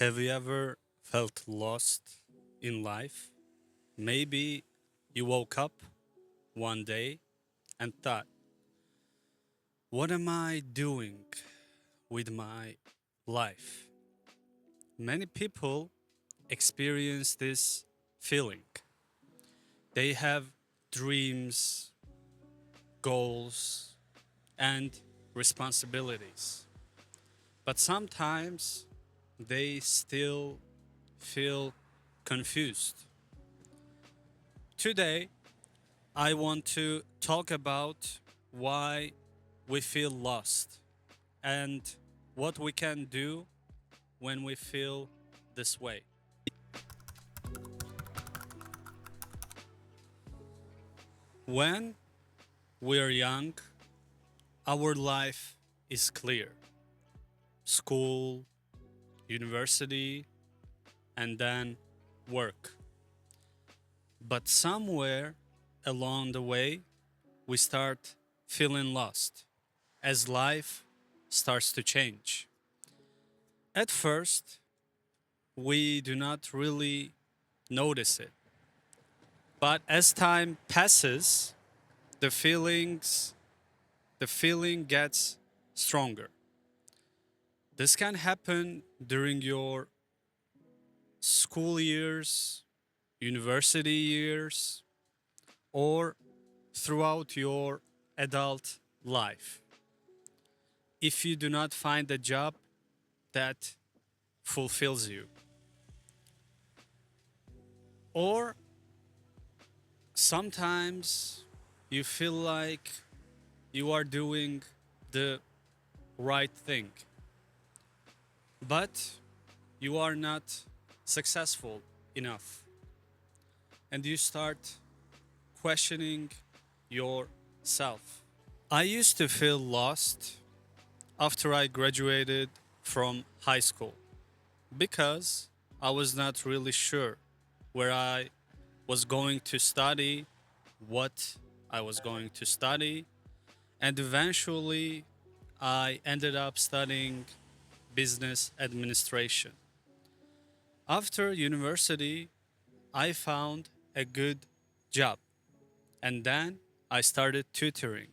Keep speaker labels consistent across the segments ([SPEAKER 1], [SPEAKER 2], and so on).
[SPEAKER 1] Have you ever felt lost in life? Maybe you woke up one day and thought, what am I doing with my life? Many people experience this feeling. They have dreams, goals, and responsibilities. But sometimes they still feel confused. Today, I want to talk about why we feel lost and what we can do when we feel this way. When we're young, our life is clear: school, university, and then work. But somewhere along the way, we start feeling lost as life starts to change. At first, we do not really notice it. But as time passes, the feelings the feeling gets stronger. This can happen during your school years, university years, or throughout your adult life. If you do not find a job that fulfills you, or sometimes you feel like you are doing the right thing, but you are not successful enough, and you start questioning yourself. I used to feel lost after I graduated from high school because I was not really sure where I was going to study, what I was going to study, and eventually I ended up studying business administration. After university, I found a good job, and then I started tutoring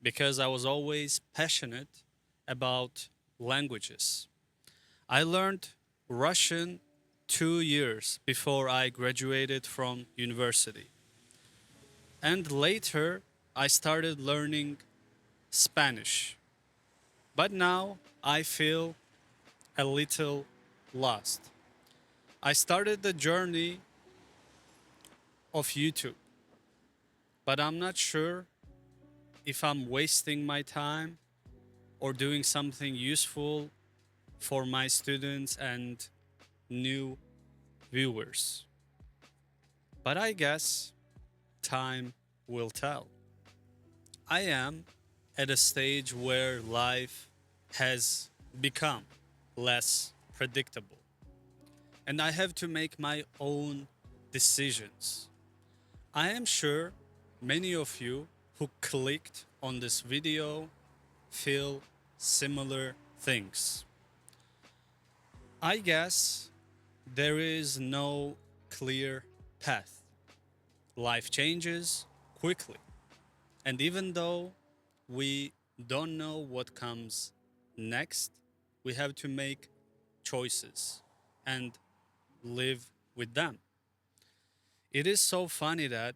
[SPEAKER 1] because I was always passionate about languages. I learned Russian 2 years before I graduated from university. And later, I started learning Spanish. But now I feel a little lost. I started the journey of YouTube, but I'm not sure if I'm wasting my time or doing something useful for my students and new viewers. But I guess time will tell. I am at a stage where life has become less predictable, and I have to make my own decisions. I am sure many of you who clicked on this video feel similar things. I guess there is no clear path. Life changes quickly. And even though we don't know what comes next, we have to make choices and live with them. It is so funny that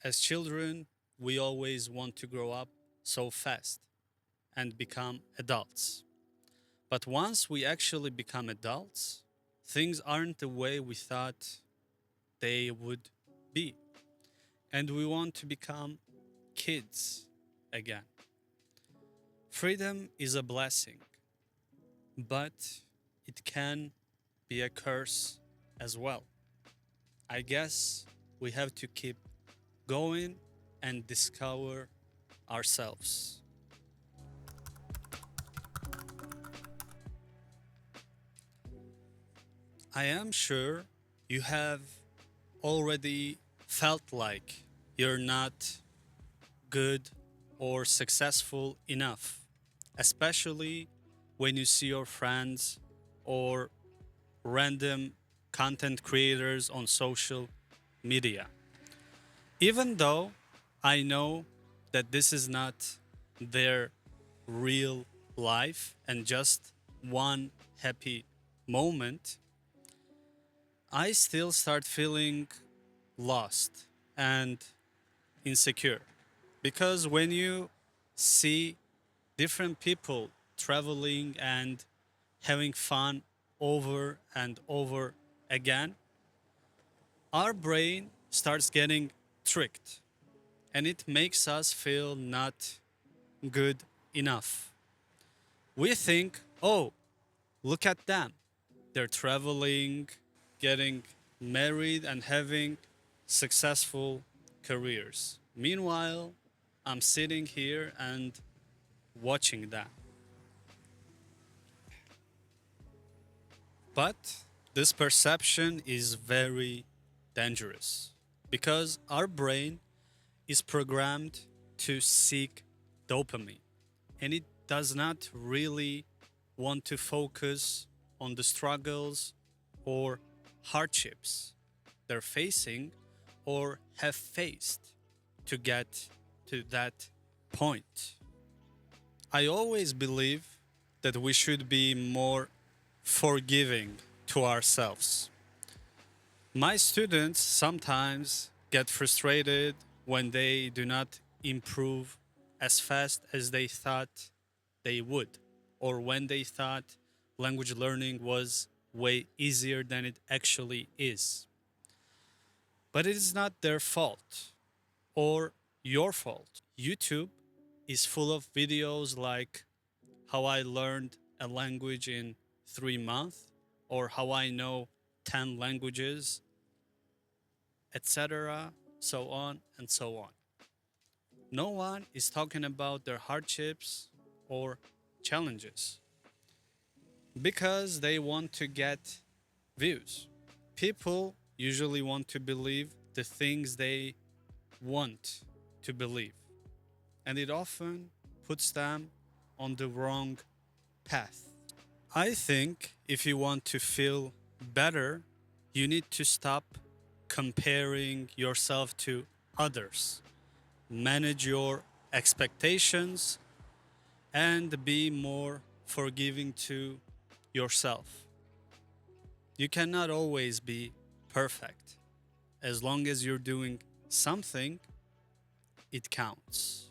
[SPEAKER 1] as children, we always want to grow up so fast and become adults. But once we actually become adults, things aren't the way we thought they would be. And we want to become kids again. Freedom is a blessing, but it can be a curse as well. I guess we have to keep going and discover ourselves. I am sure you have already felt like you're not good or successful enough, especially when you see your friends or random content creators on social media. Even though I know that this is not their real life and just one happy moment, I still start feeling lost and insecure. Because when you see different people traveling and having fun over and over again, our brain starts getting tricked and it makes us feel not good enough. We think, oh, look at them. They're traveling, getting married, and having successful careers. Meanwhile, I'm sitting here and watching that. But this perception is very dangerous because our brain is programmed to seek dopamine and it does not really want to focus on the struggles or hardships they're facing or have faced to get to that point. I always believe that we should be more forgiving to ourselves. My students sometimes get frustrated when they do not improve as fast as they thought they would, or when they thought language learning was way easier than it actually is. But it is not their fault or your fault. YouTube is full of videos like how I learned a language in 3 months or how I know 10 languages, etc., so on and so on. No one is talking about their hardships or challenges because they want to get views. People usually want to believe the things they want to believe, and it often puts them on the wrong path. I think if you want to feel better, you need to stop comparing yourself to others, manage your expectations, and be more forgiving to yourself. You cannot always be perfect. As long as you're doing something, it counts.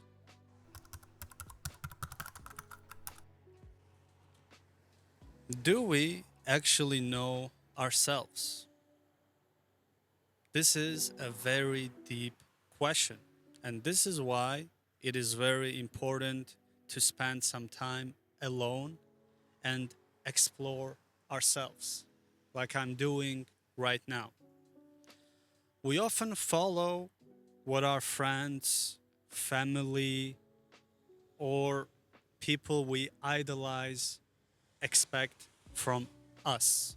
[SPEAKER 1] Do we actually know ourselves? This is a very deep question, and this is why it is very important to spend some time alone and explore ourselves, like I'm doing right now. We often follow what our friends, family, or people we idolize expect from us.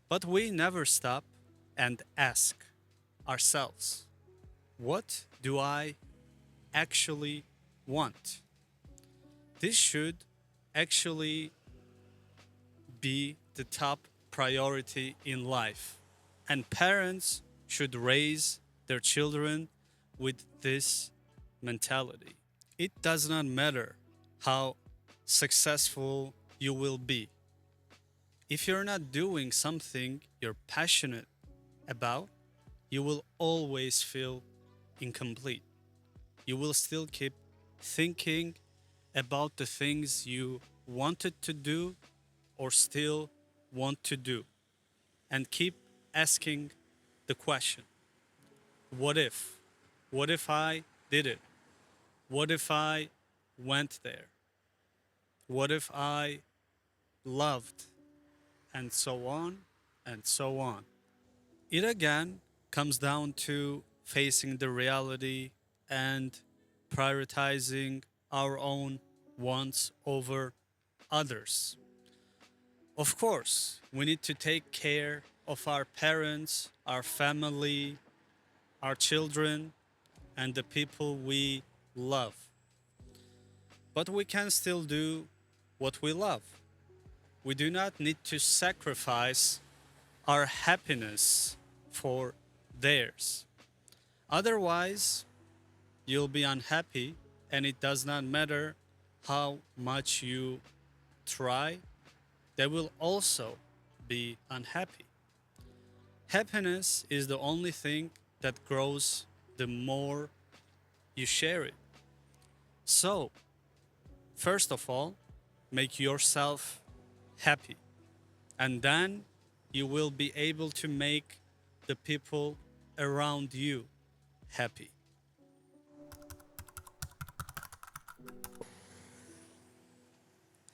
[SPEAKER 1] But we never stop and ask ourselves, what do I actually want? This should actually be the top priority in life. And parents should raise their children with this mentality. It does not matter how successful you will be. If you're not doing something you're passionate about, you will always feel incomplete. You will still keep thinking about the things you wanted to do or still want to do and keep asking the question, what if? What if I did it? What if I went there? What if I loved? And so on and so on. It again comes down to facing the reality and prioritizing our own wants over others. Of course, we need to take care of our parents, our family, our children, and the people we love. But we can still do what we love. We do not need to sacrifice our happiness for theirs. Otherwise, you'll be unhappy, and it does not matter how much you try, they will also be unhappy. Happiness is the only thing that grows the more you share it. So, first of all, make yourself happy, and then you will be able to make the people around you happy.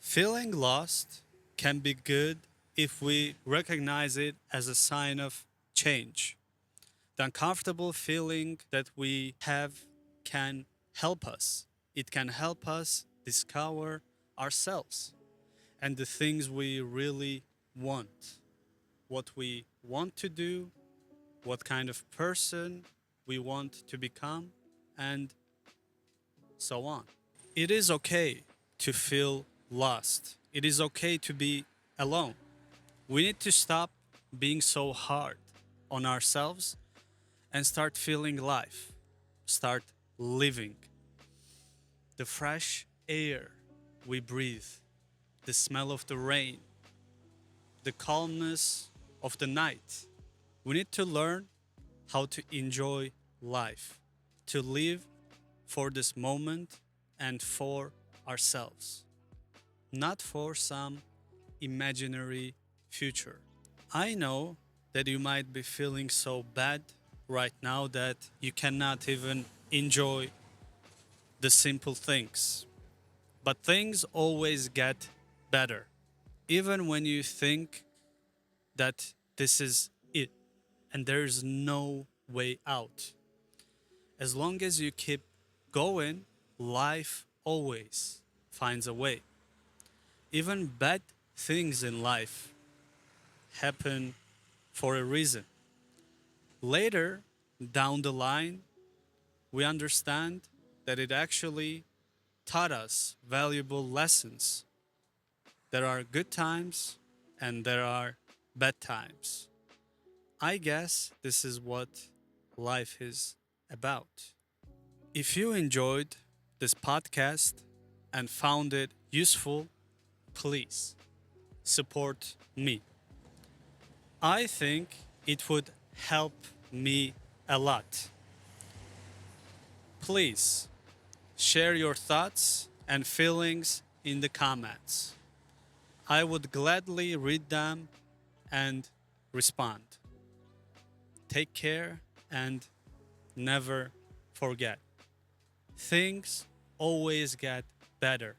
[SPEAKER 1] Feeling lost can be good if we recognize it as a sign of change. The uncomfortable feeling that we have can help us. It can help us discover ourselves and the things we really want, what we want to do, what kind of person we want to become, and so on. It is okay to feel lost. It is okay to be alone. We need to stop being so hard on ourselves and start feeling life, start living. The fresh air we breathe, the smell of the rain, the calmness of the night. We need to learn how to enjoy life, to live for this moment and for ourselves, not for some imaginary future. I know that you might be feeling so bad right now that you cannot even enjoy the simple things. But things always get better, even when you think that this is it and there's no way out. As long as you keep going, life always finds a way. Even bad things in life happen for a reason. Later, down the line, we understand that it actually taught us valuable lessons. There are good times and there are bad times. I guess this is what life is about. If you enjoyed this podcast and found it useful, please support me. I think it would help me a lot. Please share your thoughts and feelings in the comments. I would gladly read them and respond. Take care and never forget. Things always get better.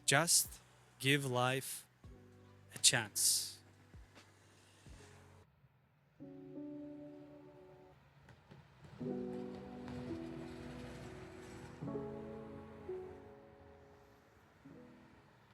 [SPEAKER 1] Just give life a chance.